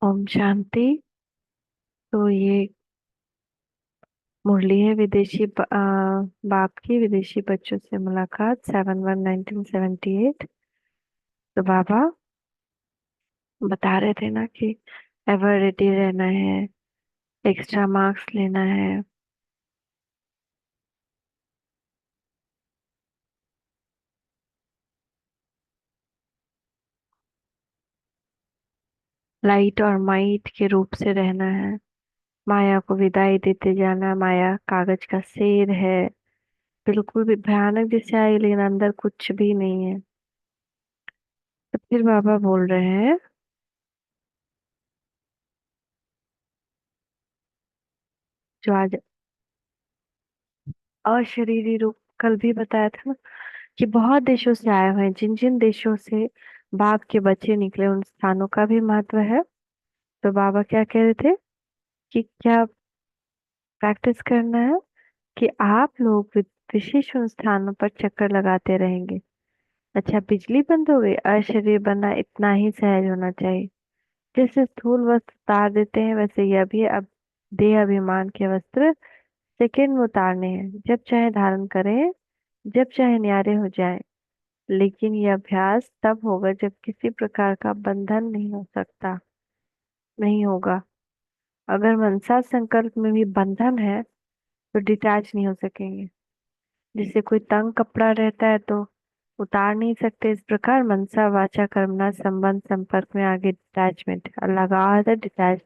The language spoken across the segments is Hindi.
ओम शांति। तो ये मुरली है बाप की विदेशी बच्चों से मुलाकात 7/1/1978। तो बाबा बता रहे थे ना कि एवर रेडी रहना है, एक्स्ट्रा मार्क्स लेना है। लाइट और माइट के रूप से रहना है। माया को विदाई देते जाना। माया कागज का शेर है, बिल्कुल भी भयानक जैसे आई, लेकिन अंदर कुछ भी नहीं है। तो फिर बाबा बोल रहे हैं जो आज अशरीरी रूप कल भी बताया था ना, कि बहुत देशों से आए हुए हैं। जिन जिन देशों से बाप के बच्चे निकले उन स्थानों का भी महत्व है। तो बाबा क्या कह रहे थे कि क्या प्रैक्टिस करना है कि आप लोग विशेष उन स्थानों पर चक्कर लगाते रहेंगे। अच्छा, बिजली बंद हो गई, अशरीर बनना इतना ही सहज होना चाहिए। जैसे स्थूल वस्त्र उतार देते हैं, वैसे यह भी अब देह अभिमान के वस्त्र सेकंड में उतारने हैं। जब चाहे धारण करें, जब चाहे न्यारे हो जाए। लेकिन यह अभ्यास तब होगा जब किसी प्रकार का बंधन नहीं हो सकता, नहीं होगा। अगर मनसा संकल्प में भी बंधन है तो डिटैच नहीं हो सकेंगे। जैसे कोई तंग कपड़ा रहता है तो उतार नहीं सकते, इस प्रकार मनसा वाचा कर्मणा संबंध संपर्क में आगे डिटैचमेंट लगाव है, डिटैच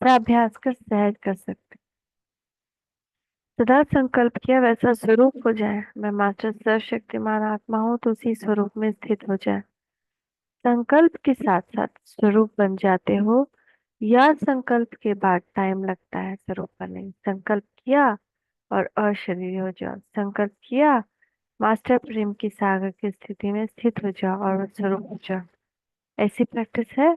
का अभ्यास कर सहज कर सकते। सदा संकल्प किया वैसा स्वरूप हो जाए। मैं मास्टर सर्वशक्तिमान आत्मा हूँ तो उसी स्वरूप में स्थित हो जाए। संकल्प के साथ साथ स्वरूप बन जाते हो, या संकल्प के बाद टाइम लगता है स्वरूप बनने। संकल्प किया और अशरीर हो जाओ। संकल्प किया, मास्टर प्रेम की सागर की स्थिति में स्थित हो जाओ और स्वरूप हो जाओ। ऐसी प्रैक्टिस है।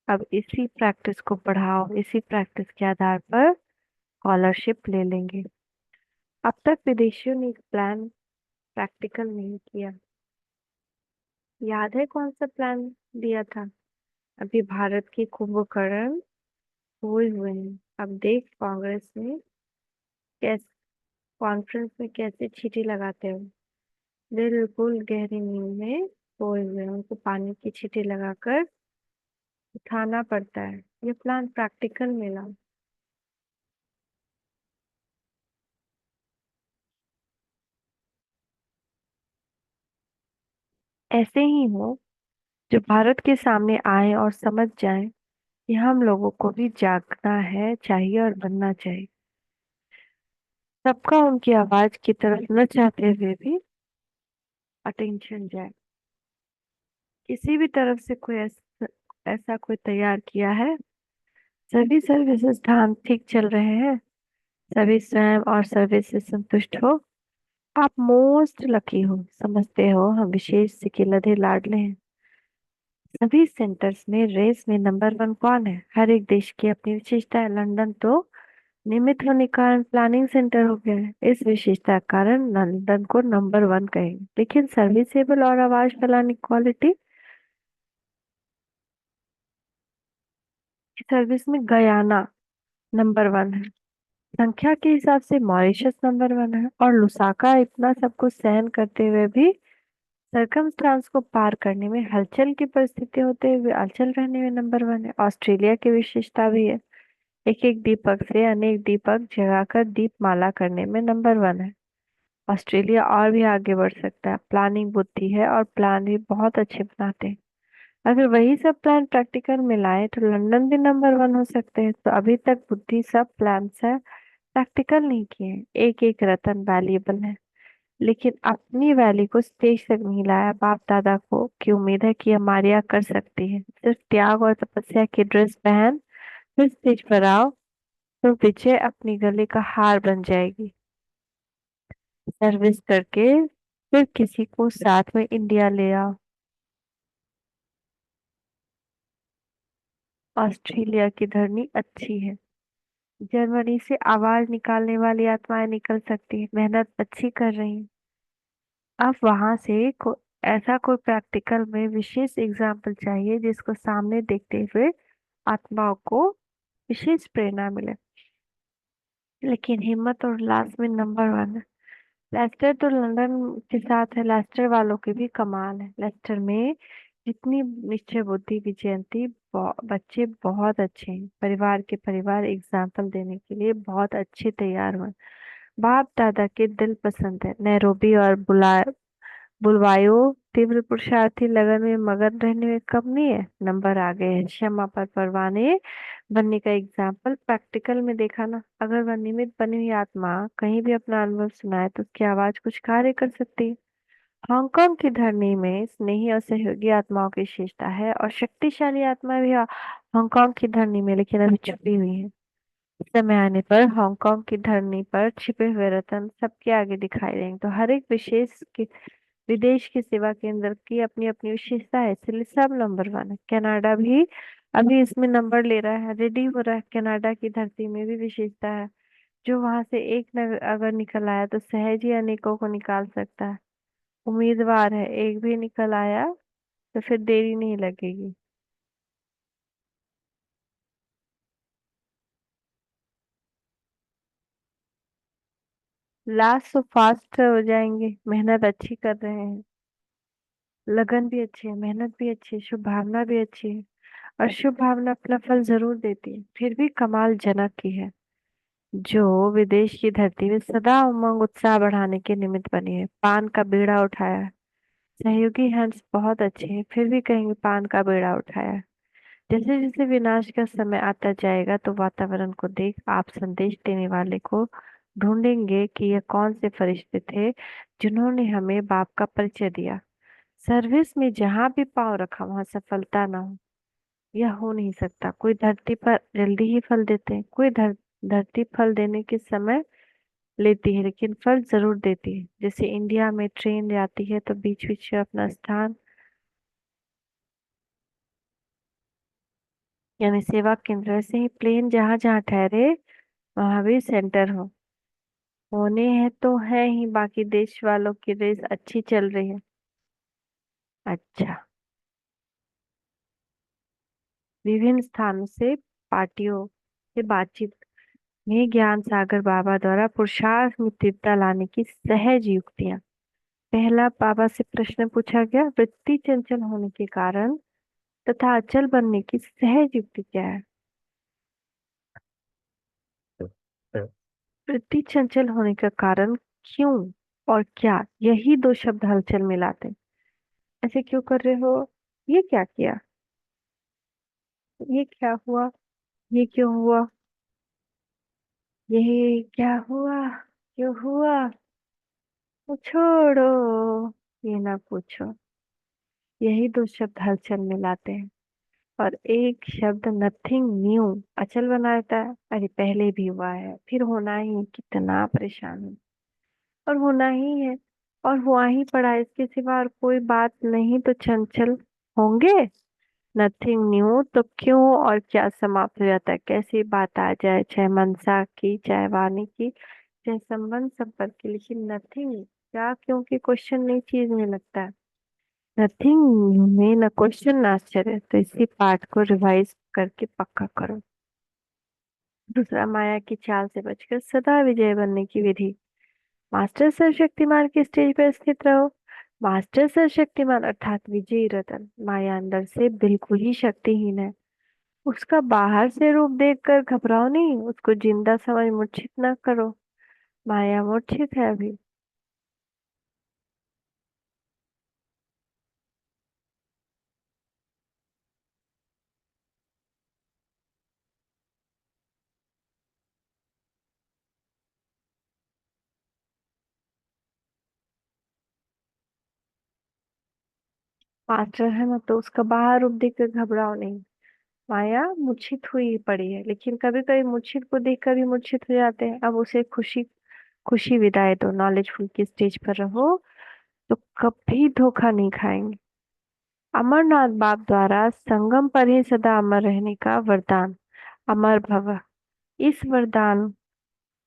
अब इसी प्रैक्टिस को बढ़ाओ। इसी प्रैक्टिस के आधार पर स्कॉलरशिप ले लेंगे। अब तक विदेशियों ने एक प्लान प्रैक्टिकल नहीं किया। याद है कौन सा प्लान दिया था? अभी भारत की कुंभकर्ण हुए हुए हैं। अब देख कांग्रेस में कैसे, कॉन्फ्रेंस में कैसे चीटी लगाते हो। बिल्कुल गहरी नींद में सोए हुए हैं, उनको पानी की चीटी लगाकर उठाना पड़ता है। ये प्लान प्रैक्टिकल मिला। ऐसे ही हो जो भारत के सामने आए और समझ जाए कि हम लोगों को भी जागना है, चाहिए और बनना चाहिए। सबका उनकी आवाज की तरफ न चाहते हुए भी अटेंशन जाए। किसी भी तरफ से कोई ऐसा कोई तैयार किया है। सभी सर्विसेज ढांच ठीक चल रहे हैं। सभी स्वयं और सर्विस से संतुष्ट हो। आप मोस्ट लकी हो, समझते हो हम विशेष सिके लधे लाडले हैं। सभी सेंटर्स में रेस में नंबर वन कौन है? हर एक देश की अपनी विशेषता है। लंदन तो निमित होने के कारण प्लानिंग सेंटर हो गया है। इस विशेषता के कारण लंदन को नंबर वन कहेंगे। लेकिन सर्विसेबल और आवाज फैलाने क्वालिटी सर्विस में गयाना नंबर वन है। संख्या के हिसाब से मॉरिशस नंबर वन है। और लुसाका इतना सब कुछ सहन करते हुए भी सरकमस्टांस को पार करने में, हलचल की परिस्थिति होते हुए अचल रहने में नंबर वन है। ऑस्ट्रेलिया की विशेषता भी है। एक एक दीपक से अनेक दीपक जगाकर दीपमाला करने में नंबर वन है। ऑस्ट्रेलिया और भी आगे बढ़ सकता है। प्लानिंग बुद्धि है और प्लान भी बहुत अच्छे बनाते हैं। अगर वही सब प्लान प्रैक्टिकल में लाए तो लंदन भी नंबर वन हो सकते हैं। तो अभी तक बुद्धि सब प्लान है, प्रैक्टिकल नहीं किए। एक एक रतन वैल्यूएबल है, लेकिन अपनी वैल्यू को स्टेज तक नहीं लाया। बाप दादा को की उम्मीद है कि हमारिया कर सकती है। सिर्फ त्याग और तपस्या की ड्रेस पहन फिर स्टेज पर आओ तो विजय अपनी गले का हार बन जाएगी। सर्विस करके फिर किसी को साथ में इंडिया ले आओ। ऑस्ट्रेलिया की धरनी अच्छी है। जर्मनी से आवाज निकालने वाली आत्माएं निकल सकती है, मेहनत अच्छी कर रही हैं। अब वहां से ऐसा कोई प्रैक्टिकल में विशेष एग्जाम्पल चाहिए जिसको सामने देखते हुए आत्माओं को विशेष प्रेरणा मिले। लेकिन हिम्मत और उल्लास में नंबर वन है। लेस्टर तो लंदन के साथ है, लेस्टर वालों की भी कमाल है। लेस्टर में जितनी निश्चय बुद्धि की जयंती, बच्चे बहुत अच्छे हैं। परिवार के परिवार एग्जाम्पल देने के लिए बहुत अच्छे तैयार हुए। बाप दादा के दिल पसंद है। नैरोबी और बुलवायो तीव्र पुरुषार्थी लगन में मगन रहने में कम नहीं है। नंबर आ गए हैं। क्षमा पर परवाने बनने का एग्जाम्पल प्रैक्टिकल में देखा ना। अगर वह निमित्त बनी हुई आत्मा कहीं भी अपना अनुभव सुनाए तो उसकी आवाज कुछ कार्य कर सकती है। हांगकांग की धरनी में स्नेही और सहयोगी आत्माओं की विशेषता है, और शक्तिशाली आत्मा भी हांगकांग की धरनी में लेकिन अभी छुपी हुई है। समय आने पर हांगकांग की धरनी पर छिपे हुए रतन सबके आगे दिखाई देंगे। तो हर एक विदेश की सेवा केंद्र की अपनी अपनी विशेषता है, इसलिए सब नंबर वन है। कनाडा भी अभी इसमें नंबर ले रहा है, रेडी हो रहा है। कनाडा की धरती में भी विशेषता है। जो वहां से एक नगर अगर निकल आया तो सहज ही अनेकों को निकाल सकता है। उम्मीदवार है, एक भी निकल आया तो फिर देरी नहीं लगेगी। लास्ट तो फास्ट हो जाएंगे। मेहनत अच्छी कर रहे हैं, लगन भी अच्छी है, मेहनत भी अच्छी है, शुभ भावना भी अच्छी है। और शुभ भावना अपना फल जरूर देती है। फिर भी कमाल जनक की है, जो विदेश की धरती में सदा उमंग उत्साह बढ़ाने के निमित्त बनी है। पान का बीड़ा उठाया है। सहयोगी हंस बहुत अच्छे हैं, फिर भी कहेंगे पान का बीड़ा उठाया है। जैसे जैसे विनाश का समय आता जाएगा तो वातावरण को देख आप संदेश देने वाले को ढूंढेंगे कि यह कौन से फरिश्ते थे जिन्होंने हमें बाप का परिचय दिया। सर्विस में जहां भी पांव रखा वहां सफलता ना हो, यह हो नहीं सकता। कोई धरती पर जल्दी ही फल देते हैं, कोई धरती फल देने के समय लेती है लेकिन फल जरूर देती है। जैसे इंडिया में ट्रेन जाती है तो बीच बीच में अपना स्थान यानी सेवा केंद्र, ऐसे ही प्लेन जहां जहां ठहरे वहां भी सेंटर हो। होने हैं तो है ही, बाकी देश वालों की रेस अच्छी चल रही है। अच्छा। विभिन्न स्थानों से पार्टियों से बातचीत में ज्ञान सागर बाबा द्वारा पुरुषार्थ में तीव्रता लाने की सहज युक्तियां। पहला बाबा से प्रश्न पूछा गया, वृत्ति चंचल होने के कारण तथा अचल बनने की सहज युक्ति क्या है। वृत्ति चंचल होने का कारण क्यों और क्या, यही दो शब्द हलचल मिलाते हैं। ऐसे क्यों कर रहे हो, ये क्या किया, ये क्या हुआ, ये क्यों हुआ, ये क्या हुआ, क्यों हुआ, वो छोड़ो, ये ना पूछो। यही दो शब्द हलचल मिलाते हैं। और एक शब्द नथिंग न्यू अचल बना देता है। अरे पहले भी हुआ है, फिर होना ही है, कितना परेशान है। और होना ही है, और हुआ ही पड़ा है, इसके सिवा और कोई बात नहीं, तो चंचल होंगे। नथिंग न्यू तो क्यों और क्या समाप्त हो जाता है। कैसी बात आ जाए, चाहे मनसा की, चाहे वाणी की, चाहे संबंध संपर्क की, लेकिन नथिंग क्या क्यों के क्वेश्चन नई चीज में लगता है। नथिंग में न क्वेश्चन न आश्चर्य, तो इसी पाठ को रिवाइज करके पक्का करो। दूसरा, माया की चाल से बचकर सदा विजय बनने की विधि। मास्टर सर्वशक्तिमान के स्टेज पर स्थित रहो। मास्टर सर्वशक्तिमान अर्थात विजयी रतन माया अंदर से बिल्कुल ही शक्तिहीन है। उसका बाहर से रूप देखकर घबराओ नहीं, उसको जिंदा समझ मूर्छित न करो। माया मूर्छित है अभी। मास्टर है ना, तो उसका बाहर रूप देखकर घबराओ नहीं। माया मूर्छित हुई पड़ी है, लेकिन कभी कभी मूर्छित को देख कर भी मूर्छित हो जाते हैं। अब उसे खुशी खुशी विदाई दो। नॉलेजफुल की स्टेज पर रहो तो कभी धोखा नहीं खाएंगे। अमरनाथ बाप द्वारा संगम पर ही सदा अमर रहने का वरदान, अमर भव। इस वरदान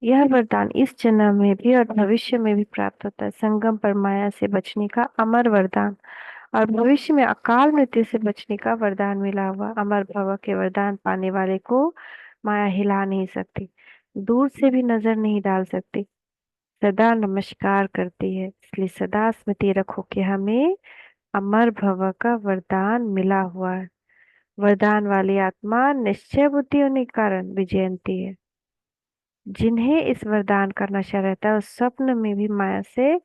यह वरदान इस जन्म में भी और भविष्य में भी प्राप्त होता है। संगम पर माया से बचने का अमर वरदान। और भविष्य में अकाल मृत्यु से बचने का वरदान मिला हुआ। अमर भव के वरदान पाने वाले को माया हिला नहीं सकती, दूर से भी नजर नहीं डाल सकती, सदा नमस्कार करती है। इसलिए सदा स्मृति रखो कि हमें अमर भव का वरदान मिला हुआ है। वरदान वाली आत्मा निश्चय बुद्धि होने के कारण विजयंती है। जिन्हें इस वरदान का नशा रहता है, उस स्वप्न में भी माया से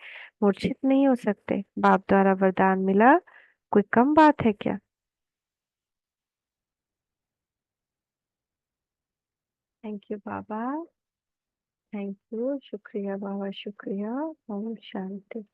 मूर्छित नहीं हो सकते। बाप द्वारा वरदान मिला कोई कम बात है क्या? Thank you Baba. Thank you, शुक्रिया बाबा, शुक्रिया। ओम शांति।